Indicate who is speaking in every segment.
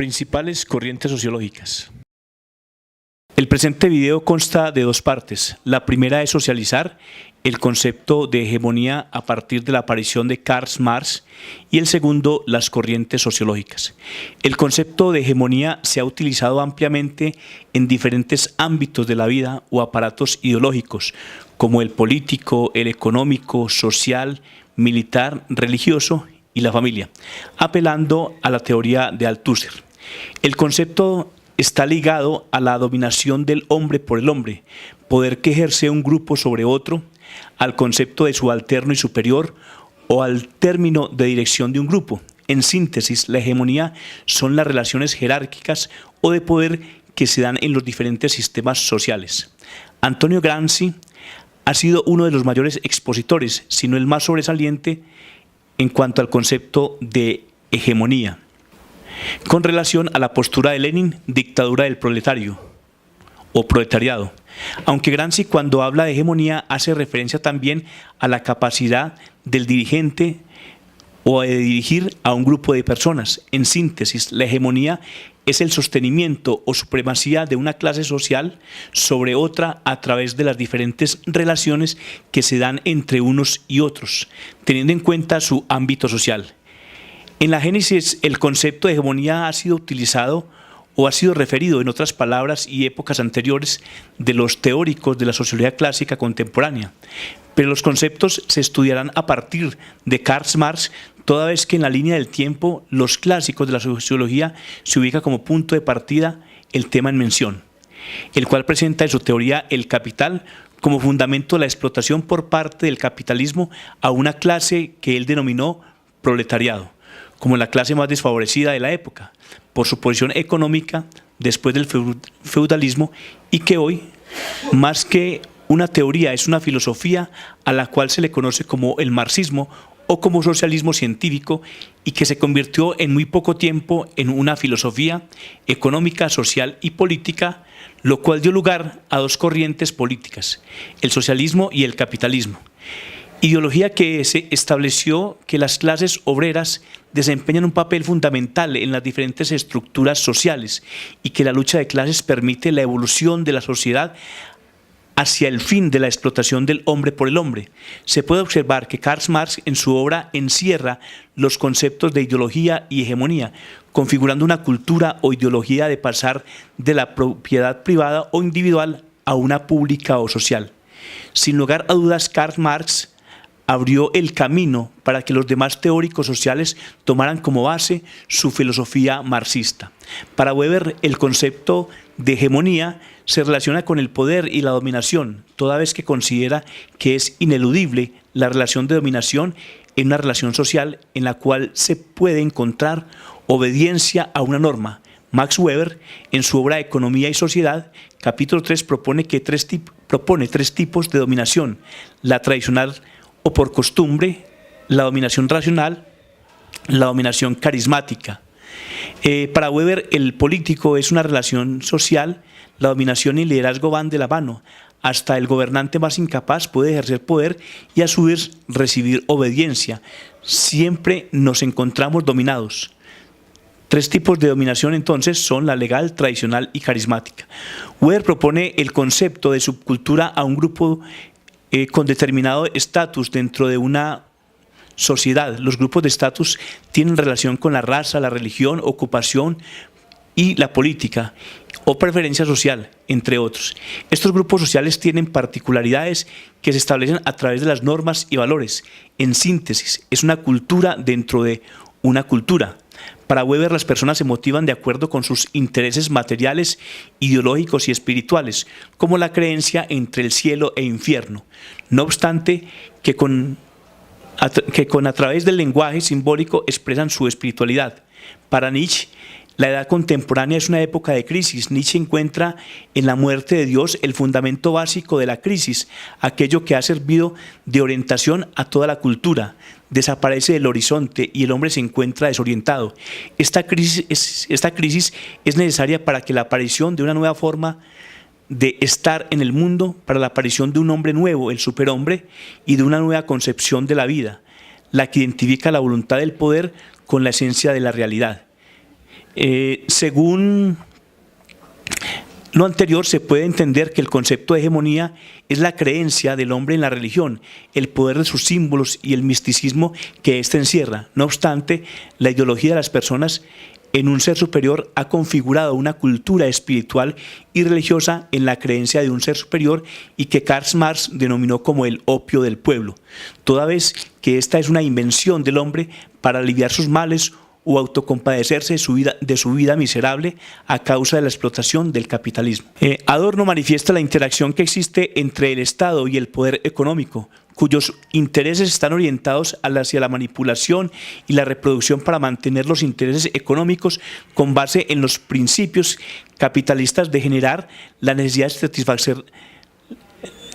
Speaker 1: Principales corrientes sociológicas. El presente video consta de dos partes. La primera es socializar el concepto de hegemonía a partir de la aparición de Karl Marx y el segundo, las corrientes sociológicas. El concepto de hegemonía se ha utilizado ampliamente en diferentes ámbitos de la vida o aparatos ideológicos, como el político, el económico, social, militar, religioso y la familia, apelando a la teoría de Althusser. El concepto está ligado a la dominación del hombre por el hombre, poder que ejerce un grupo sobre otro, al concepto de subalterno y superior o al término de dirección de un grupo. En síntesis, la hegemonía son las relaciones jerárquicas o de poder que se dan en los diferentes sistemas sociales. Antonio Gramsci ha sido uno de los mayores expositores, si no el más sobresaliente, en cuanto al concepto de hegemonía. Con relación a la postura de Lenin, dictadura del proletario o proletariado. Aunque Gramsci, cuando habla de hegemonía, hace referencia también a la capacidad del dirigente o de dirigir a un grupo de personas. En síntesis, la hegemonía es el sostenimiento o supremacía de una clase social sobre otra a través de las diferentes relaciones que se dan entre unos y otros, teniendo en cuenta su ámbito social. En la Génesis, el concepto de hegemonía ha sido utilizado o ha sido referido en otras palabras y épocas anteriores de los teóricos de la sociología clásica contemporánea, pero los conceptos se estudiarán a partir de Karl Marx, toda vez que en la línea del tiempo los clásicos de la sociología se ubica como punto de partida el tema en mención, el cual presenta en su teoría el capital como fundamento de la explotación por parte del capitalismo a una clase que él denominó proletariado, como la clase más desfavorecida de la época, por su posición económica después del feudalismo, y que hoy, más que una teoría, es una filosofía a la cual se le conoce como el marxismo o como socialismo científico, y que se convirtió en muy poco tiempo en una filosofía económica, social y política, lo cual dio lugar a dos corrientes políticas, el socialismo y el capitalismo. Ideología que se estableció que las clases obreras desempeñan un papel fundamental en las diferentes estructuras sociales y que la lucha de clases permite la evolución de la sociedad hacia el fin de la explotación del hombre por el hombre. Se puede observar que Karl Marx en su obra encierra los conceptos de ideología y hegemonía, configurando una cultura o ideología de pasar de la propiedad privada o individual a una pública o social. Sin lugar a dudas, Karl Marx abrió el camino para que los demás teóricos sociales tomaran como base su filosofía marxista. Para Weber, el concepto de hegemonía se relaciona con el poder y la dominación, toda vez que considera que es ineludible la relación de dominación en una relación social en la cual se puede encontrar obediencia a una norma. Max Weber, en su obra Economía y Sociedad, capítulo 3, propone tres tipos de dominación: la tradicional o por costumbre, la dominación racional, la dominación carismática. Para Weber, el político es una relación social, la dominación y el liderazgo van de la mano. Hasta el gobernante más incapaz puede ejercer poder y a su vez recibir obediencia. Siempre nos encontramos dominados. Tres tipos de dominación entonces son la legal, tradicional y carismática. Weber propone el concepto de subcultura a un grupo con determinado estatus dentro de una sociedad. Los grupos de estatus tienen relación con la raza, la religión, ocupación y la política o preferencia social, entre otros. Estos grupos sociales tienen particularidades que se establecen a través de las normas y valores. En síntesis, es una cultura dentro de una cultura. Para Weber, las personas se motivan de acuerdo con sus intereses materiales, ideológicos y espirituales, como la creencia entre el cielo e infierno. No obstante, que a través del lenguaje simbólico expresan su espiritualidad. Para Nietzsche, la edad contemporánea es una época de crisis. Nietzsche encuentra en la muerte de Dios el fundamento básico de la crisis, aquello que ha servido de orientación a toda la cultura. Desaparece del horizonte y el hombre se encuentra desorientado. Esta crisis es necesaria para que la aparición de una nueva forma de estar en el mundo, para la aparición de un hombre nuevo, el superhombre, y de una nueva concepción de la vida, la que identifica la voluntad del poder con la esencia de la realidad. Según lo anterior, se puede entender que el concepto de hegemonía es la creencia del hombre en la religión, el poder de sus símbolos y el misticismo que ésta encierra. No obstante, la ideología de las personas en un ser superior ha configurado una cultura espiritual y religiosa en la creencia de un ser superior y que Karl Marx denominó como el opio del pueblo, toda vez que esta es una invención del hombre para aliviar sus males o autocompadecerse de su vida miserable a causa de la explotación del capitalismo. Adorno manifiesta la interacción que existe entre el Estado y el poder económico, cuyos intereses están orientados hacia la manipulación y la reproducción para mantener los intereses económicos con base en los principios capitalistas de generar la necesidad de satisfacer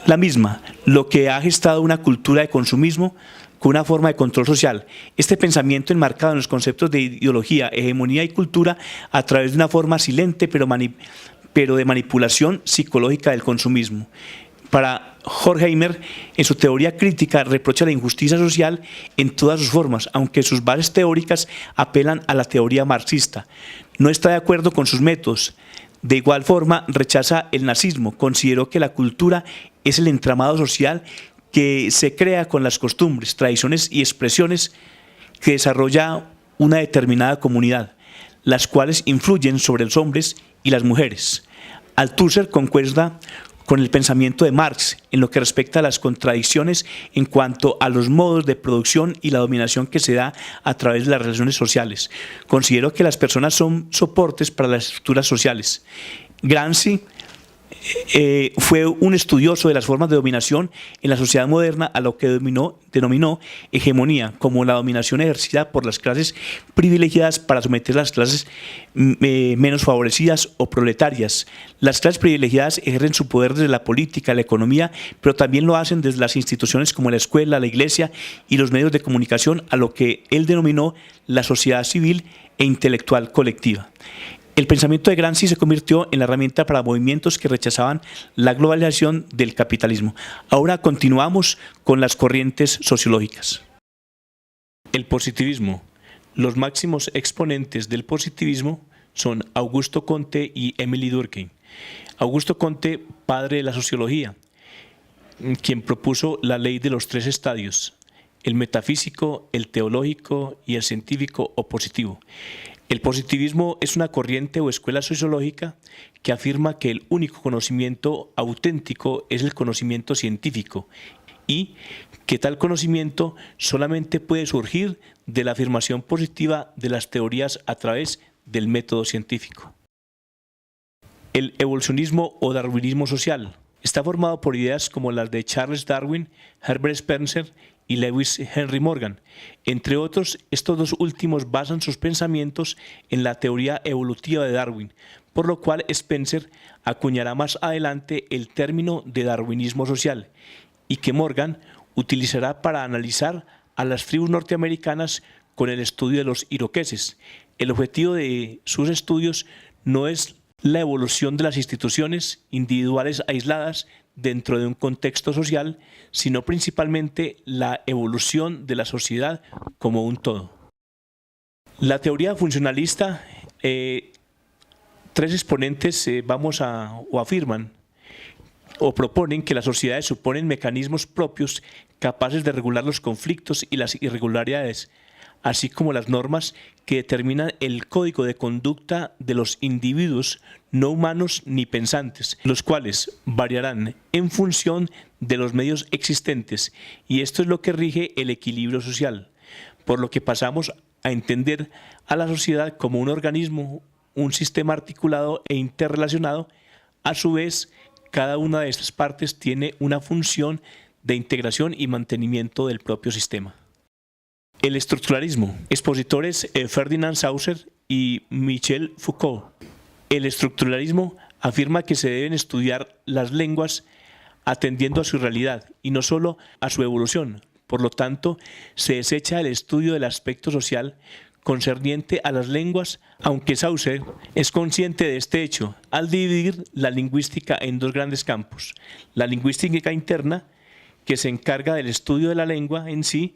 Speaker 1: la misma, lo que ha gestado una cultura de consumismo con una forma de control social. Este pensamiento enmarcado en los conceptos de ideología, hegemonía y cultura a través de una forma silente pero de manipulación psicológica del consumismo. Para Horkheimer, en su teoría crítica, reprocha la injusticia social en todas sus formas, aunque sus bases teóricas apelan a la teoría marxista. No está de acuerdo con sus métodos. De igual forma, rechaza el nazismo. Consideró que la cultura es el entramado social que se crea con las costumbres, tradiciones y expresiones que desarrolla una determinada comunidad, las cuales influyen sobre los hombres y las mujeres. Althusser concuerda con el pensamiento de Marx en lo que respecta a las contradicciones en cuanto a los modos de producción y la dominación que se da a través de las relaciones sociales. Considero que las personas son soportes para las estructuras sociales. Gramsci fue un estudioso de las formas de dominación en la sociedad moderna, a lo que denominó hegemonía, como la dominación ejercida por las clases privilegiadas para someter a las clases menos favorecidas o proletarias. Las clases privilegiadas ejercen su poder desde la política, la economía, pero también lo hacen desde las instituciones como la escuela, la iglesia y los medios de comunicación, a lo que él denominó la sociedad civil e intelectual colectiva. El pensamiento de Gramsci se convirtió en la herramienta para movimientos que rechazaban la globalización del capitalismo. Ahora continuamos con las corrientes sociológicas. El positivismo. Los máximos exponentes del positivismo son Augusto Comte y Émile Durkheim. Augusto Comte, padre de la sociología, quien propuso la ley de los 3 estadios: el metafísico, el teológico y el científico o positivo. El positivismo es una corriente o escuela sociológica que afirma que el único conocimiento auténtico es el conocimiento científico y que tal conocimiento solamente puede surgir de la afirmación positiva de las teorías a través del método científico. El evolucionismo o darwinismo social está formado por ideas como las de Charles Darwin, Herbert Spencer y Lewis Henry Morgan. Entre otros, estos dos últimos basan sus pensamientos en la teoría evolutiva de Darwin, por lo cual Spencer acuñará más adelante el término de darwinismo social, y que Morgan utilizará para analizar a las tribus norteamericanas con el estudio de los iroqueses. El objetivo de sus estudios no es la evolución de las instituciones individuales aisladas dentro de un contexto social, sino principalmente la evolución de la sociedad como un todo. La teoría funcionalista, 3 exponentes afirman o proponen que las sociedades suponen mecanismos propios capaces de regular los conflictos y las irregularidades, así como las normas que determinan el código de conducta de los individuos no humanos ni pensantes, los cuales variarán en función de los medios existentes, y esto es lo que rige el equilibrio social, por lo que pasamos a entender a la sociedad como un organismo, un sistema articulado e interrelacionado. A su vez, cada una de estas partes tiene una función de integración y mantenimiento del propio sistema. El estructuralismo. Expositores Ferdinand Saussure y Michel Foucault. El estructuralismo afirma que se deben estudiar las lenguas atendiendo a su realidad y no solo a su evolución. Por lo tanto, se desecha el estudio del aspecto social concerniente a las lenguas, aunque Saussure es consciente de este hecho al dividir la lingüística en 2 grandes campos: la lingüística interna, que se encarga del estudio de la lengua en sí,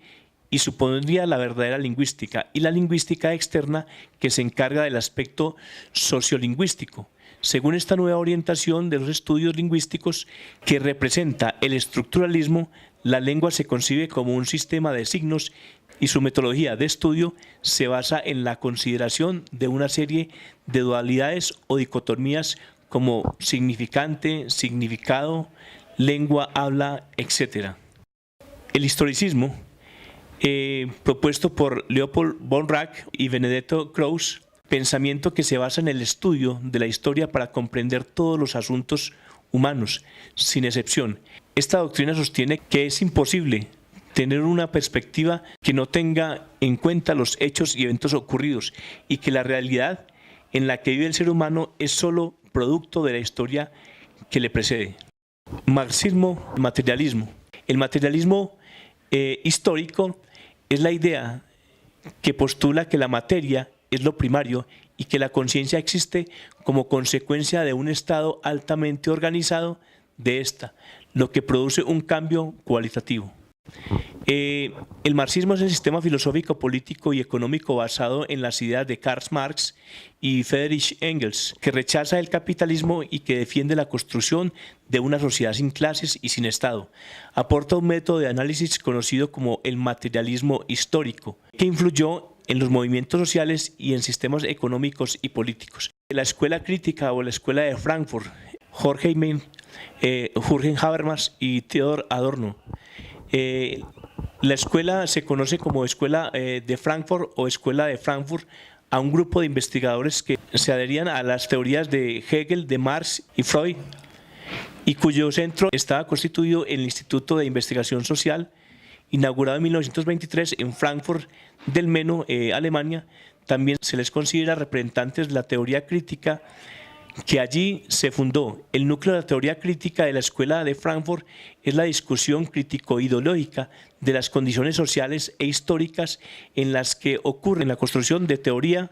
Speaker 1: y supondría la verdadera lingüística, y la lingüística externa, que se encarga del aspecto sociolingüístico. Según esta nueva orientación de los estudios lingüísticos que representa el estructuralismo, la lengua se concibe como un sistema de signos y su metodología de estudio se basa en la consideración de una serie de dualidades o dicotomías como significante, significado, lengua, habla, etc. El historicismo, propuesto por Leopold von Ranke y Benedetto Krauss, pensamiento que se basa en el estudio de la historia para comprender todos los asuntos humanos, sin excepción. Esta doctrina sostiene que es imposible tener una perspectiva que no tenga en cuenta los hechos y eventos ocurridos y que la realidad en la que vive el ser humano es solo producto de la historia que le precede. Marxismo, materialismo. El materialismo histórico es la idea que postula que la materia es lo primario y que la conciencia existe como consecuencia de un estado altamente organizado de esta, lo que produce un cambio cualitativo. El marxismo es el sistema filosófico, político y económico basado en las ideas de Karl Marx y Friedrich Engels, que rechaza el capitalismo y que defiende la construcción de una sociedad sin clases y sin Estado. Aporta un método de análisis conocido como el materialismo histórico, que influyó en los movimientos sociales y en sistemas económicos y políticos. La escuela crítica o la escuela de Frankfurt, Horkheimer, Jürgen Habermas y Theodor Adorno. La escuela se conoce como Escuela de Frankfurt o Escuela de Frankfurt a un grupo de investigadores que se adherían a las teorías de Hegel, de Marx y Freud, y cuyo centro estaba constituido en el Instituto de Investigación Social, inaugurado en 1923 en Frankfurt del Meno, Alemania. También se les considera representantes de la teoría crítica que allí se fundó. El núcleo de la teoría crítica de la Escuela de Frankfurt es la discusión crítico-ideológica de las condiciones sociales e históricas en las que ocurre la construcción de teoría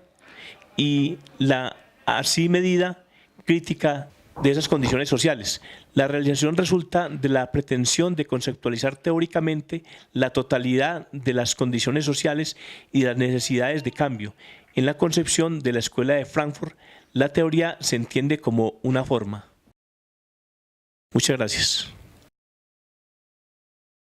Speaker 1: y la así medida crítica de esas condiciones sociales. La realización resulta de la pretensión de conceptualizar teóricamente la totalidad de las condiciones sociales y las necesidades de cambio. En la concepción de la Escuela de Frankfurt, la teoría se entiende como una forma. Muchas gracias.